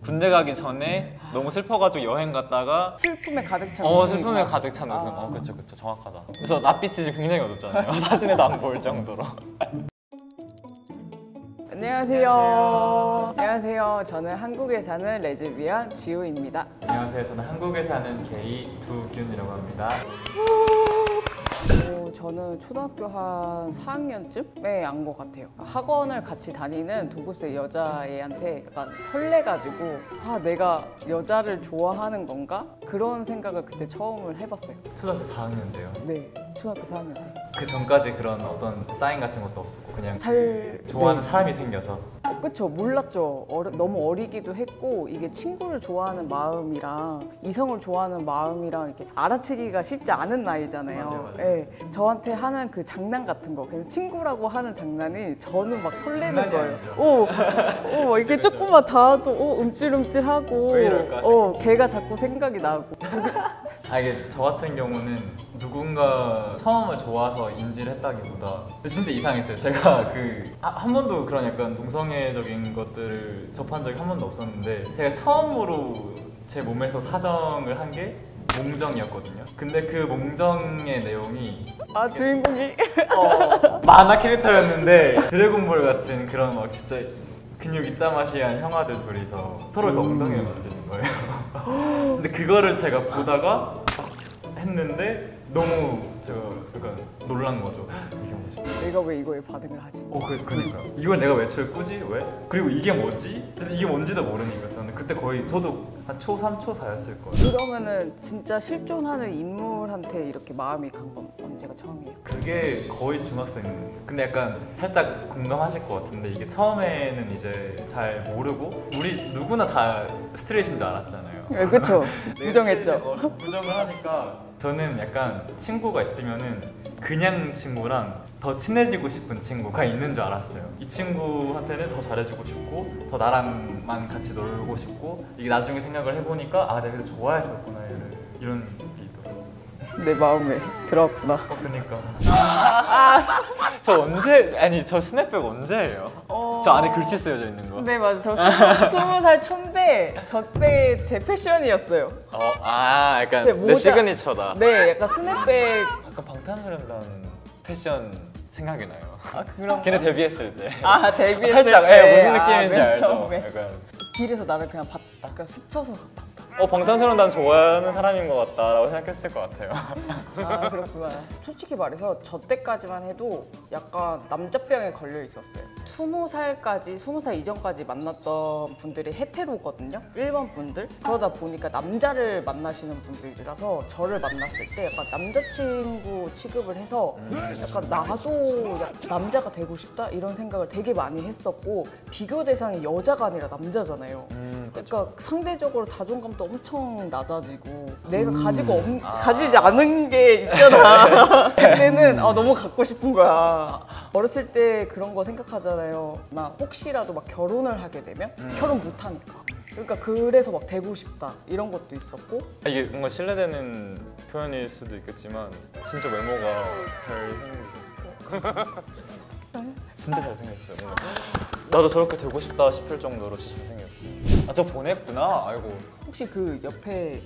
군대 가기 전에 너무 슬퍼가지고 여행 갔다가 슬픔에 가득 찬 웃음이구나. 슬픔에 가득 찬 웃음. 그쵸 정확하다. 그래서 낯빛이 굉장히 어둡잖아요. 사진에도 안 보일 정도로. 안녕하세요. 안녕하세요. 저는 한국에 사는 레즈비언 지우입니다. 안녕하세요. 저는 한국에 사는 게이 두균이라고 합니다. 저는 초등학교 한 4학년쯤에 안 것 같아요. 학원을 같이 다니는 동급생 여자애한테 약간 설레가지고 내가 여자를 좋아하는 건가? 그런 생각을 그때 처음 해봤어요. 초등학교 4학년 때요? 네, 초등학교 4학년 때. 그 전까지 그런 어떤 사인 같은 것도 없었고 그냥 잘 좋아하는 사람이 생겨서 그쵸, 몰랐죠. 너무 어리기도 했고 이게 친구를 좋아하는 마음이랑 이성을 좋아하는 마음이랑 이렇게 알아채기가 쉽지 않은 나이잖아요. 맞아요. 네, 저한테 하는 그 장난 같은 거, 그냥 친구라고 하는 장난이 저는 막 설레는 거예요. 막 이렇게 조금만 닿아도 움찔움찔하고 왜 이럴까 걔가 자꾸 생각이 나고. 이게 저 같은 경우는 누군가 처음을 좋아서 인지를 했다기보다 진짜 이상했어요. 제가 한 번도 그런 약간 동성애적인 것들을 접한 적이 한 번도 없었는데 제가 처음으로 제 몸에서 사정을 한 게 몽정이었거든요. 근데 그 몽정의 내용이 주인공이 만화 캐릭터였는데 드래곤볼 같은 그런 막 진짜 근육 이따마시한 형아들 둘이서 서로 엉덩이를 만지는 거예요. 근데 그거를 제가 보다가 했는데 너무 제가 약간 놀란 거죠. 이게 뭐지? 내가 왜 이거에 반응을 하지? 그러니까요. 이걸 내가 왜 꾸지? 왜? 그리고 이게 뭐지? 이게 뭔지도 모르니까 저는 그때 거의 저도 한 초3, 초4였을 거예요. 그러면은 진짜 실존하는 인물한테 이렇게 마음이 간 건 언제가 처음이에요? 그게 거의 중학생. 근데 약간 살짝 공감하실 것 같은데 이게 처음에는 이제 잘 모르고 우리 누구나 다 스트레이트인 줄 알았잖아요. 네, 그쵸. 부정했죠. 부정을 하니까 저는 약간 친구가 있으면은 그냥 친구랑 더 친해지고 싶은 친구가 있는 줄 알았어요. 이 친구한테는 더 잘해주고 싶고 더 나랑만 같이 놀고 싶고 이게 나중에 생각을 해보니까 내가 좋아했었구나 얘를 이런 게 있더라고요. 내 마음에 들었구나. 그러니까 저 스냅백 언제예요? 저 안에 글씨 쓰여져 있는 거. 네, 맞아. 저 20살 초인데 저 때 제 패션이었어요. 약간 제 내 모자- 시그니처다. 네, 약간 스냅백. 약간 방탄소년단 패션 생각이 나요. 그런 걔네 데뷔했을 때. 데뷔했을 살짝 때. 무슨 느낌인지 맨 알죠? 처음에. 약간 길에서 나를 그냥 약간 스쳐서 봤다. 방탄소년단 좋아하는 사람인 것 같다라고 생각했을 것 같아요. 그렇구나. 솔직히 말해서 저 때까지만 해도 약간 남자병에 걸려 있었어요. 20살 이전까지 만났던 분들이 헤테로거든요. 일반 분들. 그러다 보니까 남자를 만나시는 분들이라서 저를 만났을 때 약간 남자친구 취급을 해서 약간 나도 남자가 되고 싶다 이런 생각을 되게 많이 했었고 비교 대상이 여자가 아니라 남자잖아요. 그러니까 상대적으로 자존감도 엄청 낮아지고 내가 가지지 않은 게 있잖아. 그때는 너무 갖고 싶은 거야. 어렸을 때 그런 거 생각하잖아요. 막 혹시라도 막 결혼을 하게 되면 결혼 못 하니까. 그러니까 그래서 막 되고 싶다 이런 것도 있었고. 이게 뭔가 신뢰되는 표현일 수도 있겠지만 진짜 외모가 잘생기셨어요. 진짜 잘생겼어요. 뭔가 나도 저렇게 되고 싶다 싶을 정도로 진짜 잘생겼어요. 저 보냈구나. 아이고. 혹시 그 옆에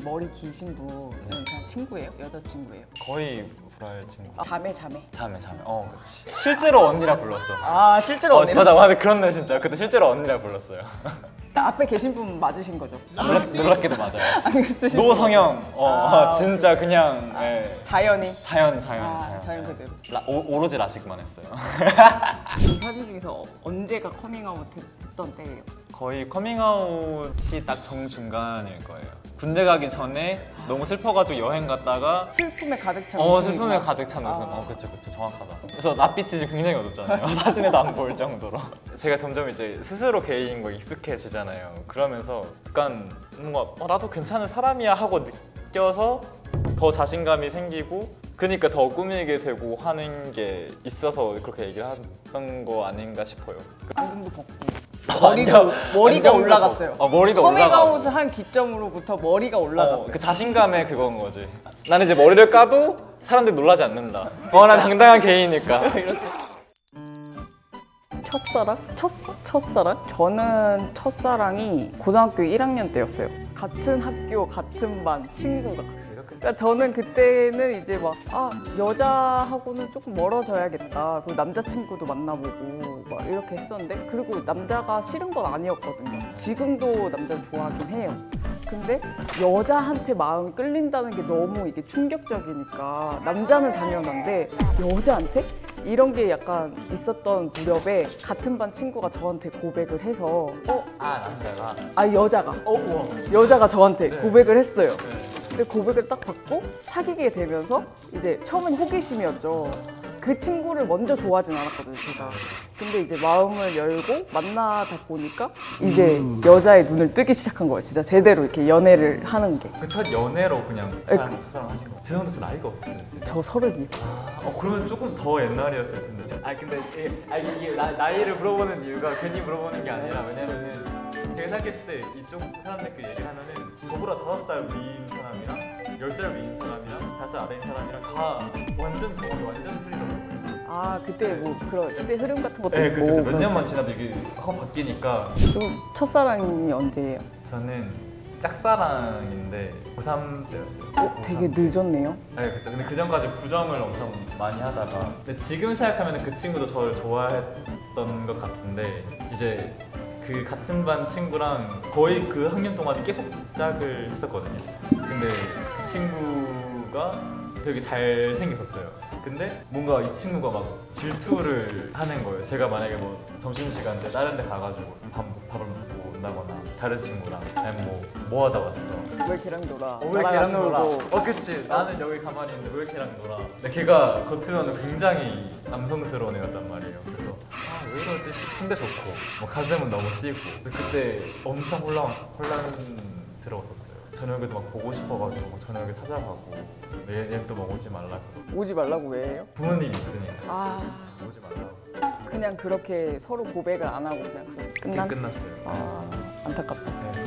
머리 기신 분은 그냥 친구예요? 여자친구예요? 거의 불알 친구. 자매. 자매. 그렇지. 실제로 언니라 불렀어. 실제로 언니랑? 맞아. 그렇네 진짜. 그때 실제로 언니라 불렀어요. 앞에 계신 분 맞으신 거죠? 놀랍게도 맞아요. 쓰신 노성형. 진짜 그냥 자연이? 자연 자연 그대로. 오로지 라식만 했어요. 이 사진 중에서 언제가 커밍아웃 했던 때예요? 거의 커밍아웃이 딱 정중간일 거예요. 군대 가기 전에 너무 슬퍼가지고 여행 갔다가 슬픔에 가득 찬 웃음이구나. 슬픔에 가득 찬 웃음. 그쵸 정확하다. 그래서 낯빛이 굉장히 어둡잖아요. 사진에도 안 보일 정도로. 제가 점점 이제 스스로 게이인 거 익숙해지잖아요. 그러면서 약간 뭔가 나도 괜찮은 사람이야 하고 느껴서 더 자신감이 생기고 그러니까 더 꾸미게 되고 하는 게 있어서 그렇게 얘기를 했던 거 아닌가 싶어요. 안경도 벗고 머리가 올라갔어요. 머리도 올라가고. 커밍아웃을 한 기점으로부터 머리가 올라갔어요. 그 자신감의 그건 거지. 나는 이제 머리를 까도 사람들이 놀라지 않는다. 난 당당한 게이니까. 첫사랑? 첫사랑? 저는 첫사랑이 고등학교 1학년 때였어요. 같은 학교, 같은 반 친구가. 그러니까 저는 그때는 이제 막 여자하고는 조금 멀어져야겠다. 그리고 남자친구도 만나보고 막 이렇게 했었는데, 그리고 남자가 싫은 건 아니었거든요. 지금도 남자를 좋아하긴 해요. 근데 여자한테 마음이 끌린다는 게 너무 이게 충격적이니까 남자는 당연한데 여자한테? 이런 게 약간 있었던 무렵에 같은 반 친구가 저한테 고백을 해서 남자가? 여자가 우와. 여자가 저한테 네. 고백을 했어요. 네. 근데 고백을 딱 받고 사귀게 되면서 이제 처음엔 호기심이었죠. 그 친구를 먼저 좋아하진 않았거든요, 제가. 근데 이제 마음을 열고 만나다 보니까 이제 여자의 눈을 뜨기 시작한 거예요. 진짜 제대로 이렇게 연애를 하는 게. 그 첫 연애로 그냥 첫사랑 하신 거. 죄송한데 나이가 어떻게 되세요? 저 30이요. 그러면 조금 더 옛날이었을 텐데. 근데 이게 나이를 물어보는 이유가 괜히 물어보는 게 아니라, 왜냐면은 제가 생각했을 때 이쪽 사람들끼리 얘기를 하면은 저보다 5살 위인 사람이랑 10살 위인 사람이랑 5살 아래인 사람이랑 다 완전 경험이 완전 틀리더라고요. 그때 뭐 그런 시대 흐름 같은 것도 네, 있고. 그렇죠. 몇 년만 지나도 이게 확 바뀌니까. 좀 첫사랑이 언제예요? 저는 짝사랑인데 고3 때였어요. 되게 늦었네요. 네, 그렇죠. 근데 그 전까지 부정을 엄청 많이 하다가, 근데 지금 생각하면 그 친구도 저를 좋아했던 것 같은데, 이제 그 같은 반 친구랑 거의 그 학년 동안 계속 짝을 했었거든요. 근데 그 친구가 되게 잘생겼었어요. 근데 뭔가 이 친구가 막 질투를 하는 거예요. 제가 만약에 뭐 점심시간 때 다른 데 가가지고 밥을 먹고 온다거나 다른 친구랑 뭐 하다 왔어? 왜 걔랑 놀아? 왜 나랑 걔랑 안 놀아? 놀고. 그치. 나는 여기 가만히 있는데 왜 걔랑 놀아? 근데 걔가 겉으로는 굉장히 남성스러운 애였단 말이에요. 그래서 왜 이러지 싶은데 좋고, 뭐 가슴은 너무 뛰고. 그때 엄청 혼란스러웠었어요. 저녁에도 막 보고 싶어가지고 저녁에 찾아가고, 얘도 막 오지 말라고. 오지 말라고 왜 해요? 부모님 있으니까 오지 말라고. 그냥 그렇게 서로 고백을 안 하고 그냥 끝났어요. 안타깝다. 네.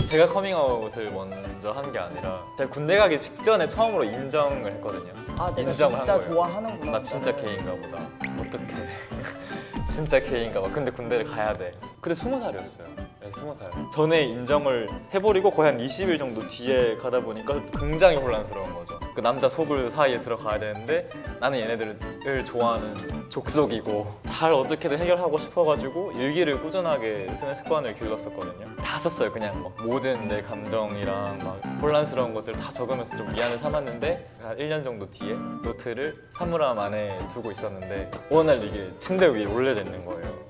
제가 커밍아웃을 먼저 한 게 아니라 제가 군대 가기 직전에 처음으로 인정을 했거든요. 내가 인정을 한 진짜 거예요. 좋아하는구나. 나 진짜 게이인가 보다. 어떡해. 진짜 게이인가 봐. 근데 군대를 가야 돼. 근데 20살이었어요. 네, 20살. 전에 인정을 해버리고 거의 한 20일 정도 뒤에 가다 보니까 굉장히 혼란스러운 거죠. 그 남자 소굴 사이에 들어가야 되는데 나는 얘네들을 좋아하는 족속이고 잘 어떻게든 해결하고 싶어가지고 일기를 꾸준하게 쓰는 습관을 길렀었거든요. 다 썼어요. 그냥 막 모든 내 감정이랑 막 혼란스러운 것들 다 적으면서 좀 미안을 삼았는데, 한 1년 정도 뒤에 노트를 사물함 안에 두고 있었는데 어느 날 이게 침대 위에 올려져 있는 거예요.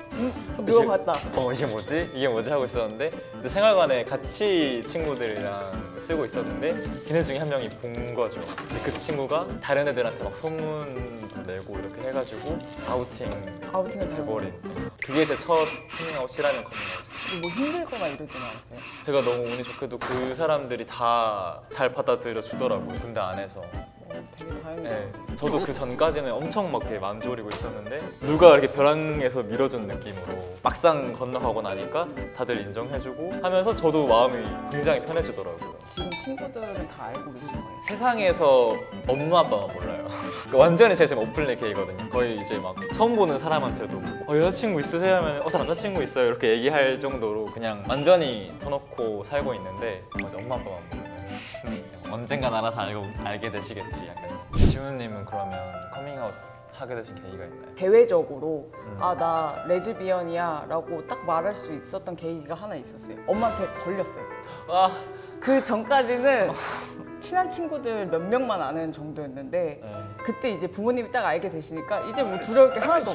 누가 봤다. 이게 뭐지? 이게 뭐지? 하고 있었는데, 근데 생활관에 같이 친구들이랑 쓰고 있었는데 걔네 중에 한 명이 본 거죠. 근데 그 친구가 다른 애들한테 막 소문도 내고 이렇게 해가지고 아우팅을 돼버린. 그게 제 첫 커밍아웃이라는 커밍아웃. 뭐 힘들거나 이러진 않았어요? 제가 너무 운이 좋게도 그 사람들이 다 잘 받아들여 주더라고요. 군대 안에서. 되게 다행이다. 네, 저도 그 전까지는 엄청 막 되게 마음 졸이고 있었는데 누가 이렇게 벼랑에서 밀어준 느낌으로 막상 건너가고 나니까 다들 인정해주고 하면서 저도 마음이 굉장히 편해지더라고요. 지금 친구들은 다 알고 계신 거예요? 세상에서 엄마 아빠만 몰라요. 완전히 제가 지금 오픈레 게이거든요. 거의 이제 막 처음 보는 사람한테도 여자친구 있으세요? 하면 저 남자친구 있어요 이렇게 얘기할 정도로 그냥 완전히 터놓고 살고 있는데 맞아, 엄마 아빠만 몰라요. 언젠간 알아서 알게 되시겠지 약간. 지훈님은 그러면 커밍아웃 하게 되신 계기가 있나요? 대외적으로 나 레즈비언이야 라고 딱 말할 수 있었던 계기가 하나 있었어요. 엄마한테 걸렸어요. 그 전까지는 친한 친구들 몇 명만 아는 정도였는데 그때 이제 부모님이 딱 알게 되시니까 이제 뭐 두려울 게 하나도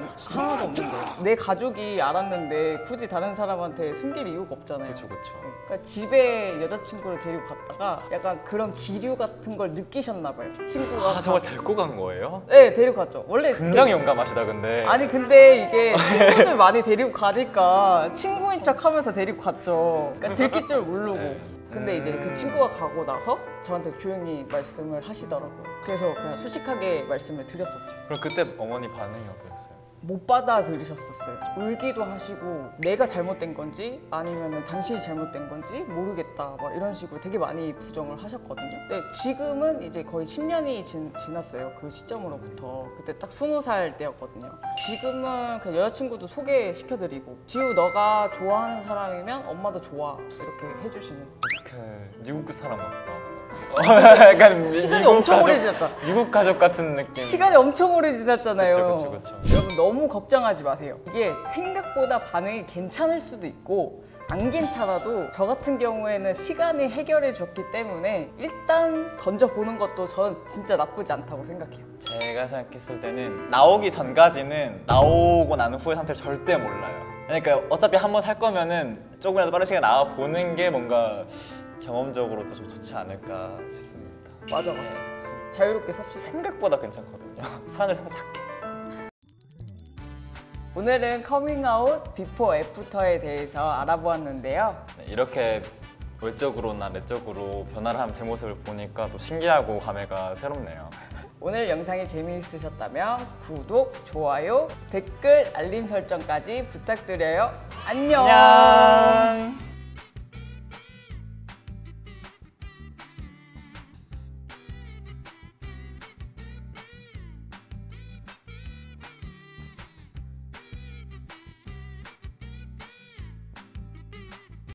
없는 거예요. 내 가족이 알았는데 굳이 다른 사람한테 숨길 이유가 없잖아요. 그쵸. 그러니까 집에 여자친구를 데리고 갔다가 약간 그런 기류 같은 걸 느끼셨나 봐요. 친구가 정말 데리고 간 거예요? 네, 데리고 갔죠. 원래 굉장히 용감하시다 근데. 아니 근데 이게 친구들 많이 데리고 가니까 친구인 척 하면서 데리고 갔죠. 그러니까 들킬 줄 모르고. 근데 이제 그 친구가 가고 나서 저한테 조용히 말씀을 하시더라고요. 그래서 그냥 솔직하게 말씀을 드렸었죠. 그럼 그때 어머니 반응이 어떠셨어요? 못 받아들이셨었어요. 울기도 하시고 내가 잘못된 건지 아니면 당신이 잘못된 건지 모르겠다 막 이런 식으로 되게 많이 부정을 하셨거든요. 근데 지금은 이제 거의 10년이 지났어요. 그 시점으로부터. 그때 딱 20살 때였거든요. 지금은 그 여자친구도 소개시켜드리고 지우 너가 좋아하는 사람이면 엄마도 좋아 이렇게 해주시는. 어떡해. 미국 사람 같다. 약간 시간이 엄청 오래 지났다. 미국 가족 같은 느낌. 시간이 엄청 오래 지났잖아요. 그쵸. 여러분 너무 걱정하지 마세요. 이게 생각보다 반응이 괜찮을 수도 있고 안 괜찮아도 저 같은 경우에는 시간이 해결해 줬기 때문에 일단 던져보는 것도 저는 진짜 나쁘지 않다고 생각해요. 제가 생각했을 때는 나오기 전까지는 나오고 난 후의 상태를 절대 몰라요. 그러니까 어차피 한번 살 거면은 조금이라도 빠른 시간에 나와 보는 게 뭔가 경험적으로도 좀 좋지 않을까 싶습니다. 맞아. 자유롭게 삽시다. 생각보다 괜찮거든요. 사랑을 생각 작게. 오늘은 커밍아웃 비포 애프터에 대해서 알아보았는데요. 네, 이렇게 외적으로나 내적으로 변화를 하는 제 모습을 보니까 또 신기하고 감회가 새롭네요. 오늘 영상이 재미있으셨다면 구독, 좋아요, 댓글, 알림 설정까지 부탁드려요. 안녕. 안녕.